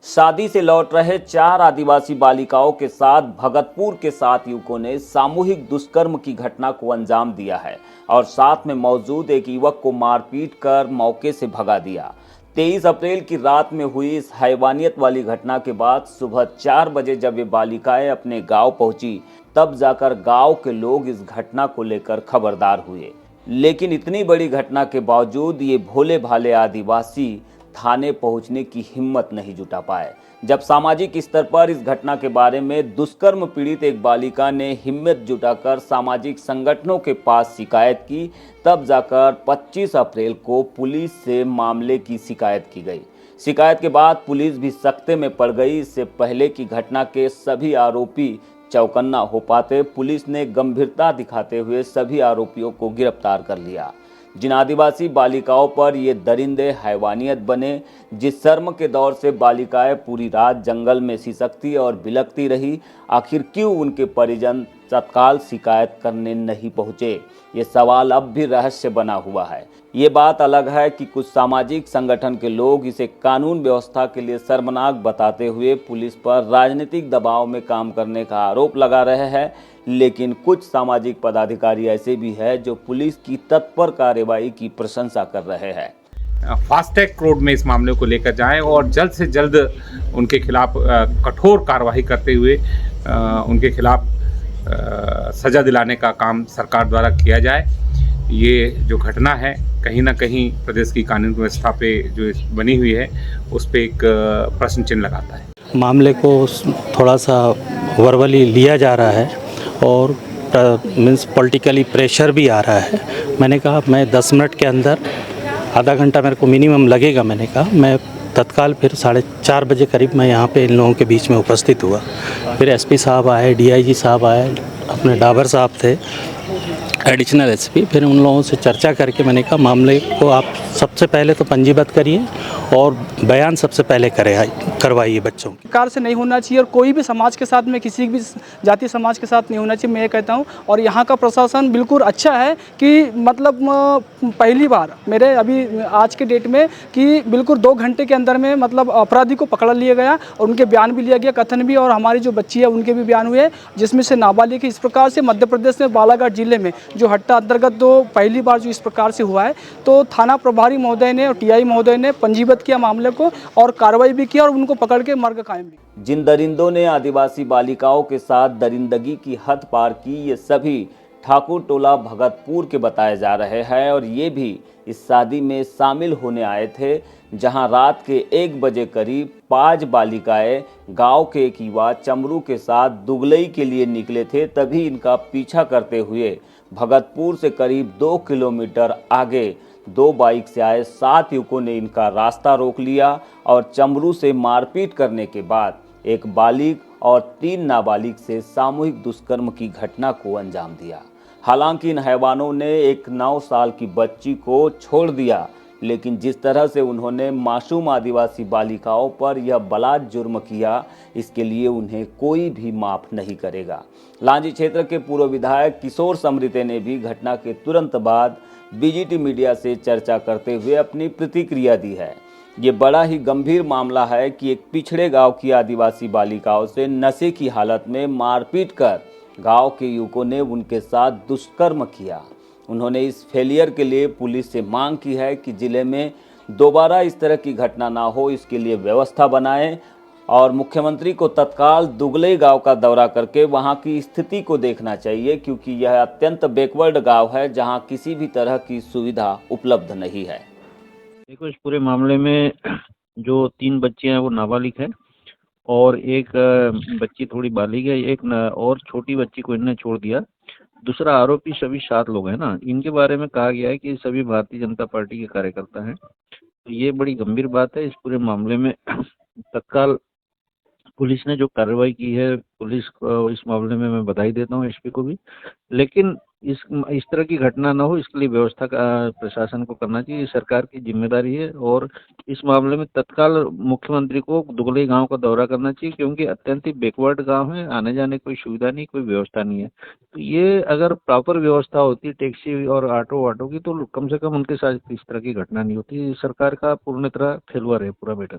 शादी से लौट रहे 4 आदिवासी बालिकाओं के साथ भगतपुर के 7 युवकों ने सामूहिक दुष्कर्म की घटना को अंजाम दिया है और साथ में मौजूद एक युवक को मारपीट कर मौके से भगा दिया। 23 अप्रैल की रात में हुई इस हैवानियत वाली घटना के बाद सुबह 4 बजे जब ये बालिकाएं अपने गांव पहुंची, तब जाकर गांव के लोग इस घटना को लेकर खबरदार हुए। लेकिन इतनी बड़ी घटना के बावजूद ये भोले भाले आदिवासी थाने पहुंचने की हिम्मत नहीं जुटा पाए। जब सामाजिक स्तर पर इस घटना के बारे में दुष्कर्म पीड़ित एक बालिका ने हिम्मत जुटाकर सामाजिक संगठनों के पास शिकायत की, तब जाकर 25 अप्रैल को पुलिस से मामले की शिकायत की गई। शिकायत के बाद पुलिस भी सख्ते में पड़ गई। इससे पहले की घटना के सभी आरोपी चौकन्ना हो पाते, पुलिस ने गंभीरता दिखाते हुए सभी आरोपियों को गिरफ्तार कर लिया। जिन आदिवासी बालिकाओं पर ये दरिंदे हैवानियत बने, जिस शर्म के दौर से बालिकाएं पूरी रात जंगल में सिसकती और बिलखती रही, आखिर क्यों उनके परिजन तत्काल शिकायत करने नहीं पहुंचे, ये सवाल अब भी रहस्य बना हुआ है। ये बात अलग है कि कुछ सामाजिक संगठन के लोग इसे कानून व्यवस्था के लिए शर्मनाक बताते हुए पुलिस पर राजनीतिक दबाव में काम करने का आरोप लगा रहे हैं, लेकिन कुछ सामाजिक पदाधिकारी ऐसे भी हैं जो पुलिस की तत्पर कार्रवाई की प्रशंसा कर रहे हैं। फास्ट ट्रैक कोर्ट में इस मामले को लेकर जाएं और जल्द से जल्द उनके खिलाफ कठोर कार्रवाई करते हुए उनके खिलाफ सजा दिलाने का काम सरकार द्वारा किया जाए। ये जो घटना है कहीं ना कहीं प्रदेश की कानून व्यवस्था पे जो बनी हुई है उस पर एक प्रश्न चिन्ह लगाता है। मामले को थोड़ा सा वर्बली लिया जा रहा है और मीन्स पॉलिटिकली प्रेशर भी आ रहा है। मैंने कहा मैं 10 मिनट के अंदर, आधा घंटा मेरे को मिनिमम लगेगा। मैंने कहा मैं तत्काल फिर 4:30 बजे करीब मैं यहाँ पे इन लोगों के बीच में उपस्थित हुआ। फिर एसपी साहब आए, डीआईजी साहब आए, अपने डाबर साहब थे, एडिशनल एसपी। फिर उन लोगों से चर्चा करके मैंने कहा मामले को आप सबसे पहले तो पंजीबद्ध करिए और बयान सबसे पहले करवाइए बच्चों की। कार से नहीं होना चाहिए और कोई भी समाज के साथ में, किसी भी जाति समाज के साथ नहीं होना चाहिए, मैं ये कहता हूँ। और यहाँ का प्रशासन बिल्कुल अच्छा है कि मतलब पहली बार मेरे अभी आज के डेट में कि बिल्कुल 2 घंटे के अंदर में मतलब अपराधी को पकड़ लिया गया और उनके बयान भी लिया गया, कथन भी, और हमारी जो बच्ची है उनके भी बयान हुए, जिसमें से नाबालिग। इस प्रकार से मध्य प्रदेश में बालाघाट जिले में जो हट्टा अंतर्गत तो पहली बार जो इस प्रकार से हुआ है, तो थाना प्रभारी महोदय ने और टीआई महोदय ने पंजीबद्ध किया मामले को और कार्रवाई भी किया और उनको पकड़ के मार्ग कायम भी। जिन दरिंदों ने आदिवासी बालिकाओं के साथ दरिंदगी की हद पार की, ये सभी ठाकुर टोला भगतपुर के बताए जा रहे हैं और ये भी इस शादी में शामिल होने आए थे, जहां रात के 1 बजे करीब 5 बालिकाएं गांव के एक युवा चमरू के साथ दुगलई के लिए निकले थे। तभी इनका पीछा करते हुए भगतपुर से करीब 2 किलोमीटर आगे 2 बाइक से आए 7 युवकों ने इनका रास्ता रोक लिया और चमरू से मारपीट करने के बाद एक बालिग और 3 नाबालिग से सामूहिक दुष्कर्म की घटना को अंजाम दिया। हालांकि इन हैवानों ने एक 9 साल की बच्ची को छोड़ दिया, लेकिन जिस तरह से उन्होंने मासूम आदिवासी बालिकाओं पर यह बलात् जुर्म किया, इसके लिए उन्हें कोई भी माफ़ नहीं करेगा। लांजी क्षेत्र के पूर्व विधायक किशोर समृते ने भी घटना के तुरंत बाद बीजीटी मीडिया से चर्चा करते हुए अपनी प्रतिक्रिया दी है। ये बड़ा ही गंभीर मामला है कि एक पिछड़े गांव की आदिवासी बालिकाओं से नशे की हालत में मारपीट कर गांव के युवकों ने उनके साथ दुष्कर्म किया। उन्होंने इस फेलियर के लिए पुलिस से मांग की है कि जिले में दोबारा इस तरह की घटना ना हो, इसके लिए व्यवस्था बनाएं और मुख्यमंत्री को तत्काल दुगलई गांव का दौरा करके वहां की स्थिति को देखना चाहिए, क्योंकि यह अत्यंत बैकवर्ड गांव है जहां किसी भी तरह की सुविधा उपलब्ध नहीं है। देखो, इस पूरे मामले में जो 3 बच्चे हैं वो नाबालिग हैं और एक बच्ची थोड़ी बालिग है, एक और छोटी बच्ची को इन्होंने छोड़ दिया। दूसरा आरोपी सभी 7 लोग हैं ना, इनके बारे में कहा गया है कि सभी भारतीय जनता पार्टी के कार्यकर्ता हैं। तो ये बड़ी गंभीर बात है। इस पूरे मामले में तत्काल पुलिस ने जो कार्रवाई की है, पुलिस को इस मामले में मैं बधाई देता हूँ, एसपी को भी। लेकिन इस तरह की घटना ना हो, इसके लिए व्यवस्था का प्रशासन को करना चाहिए, सरकार की जिम्मेदारी है। और इस मामले में तत्काल मुख्यमंत्री को दुगलई गांव का दौरा करना चाहिए, क्योंकि अत्यंत ही बैकवर्ड गांव है, आने जाने कोई सुविधा नहीं, कोई व्यवस्था नहीं है। तो ये अगर प्रॉपर व्यवस्था होती टैक्सी और ऑटो वाटो की, तो कम से कम उनके साथ इस तरह की घटना नहीं होती। सरकार का पूर्ण तरह फेलुअर है पूरा मैटर।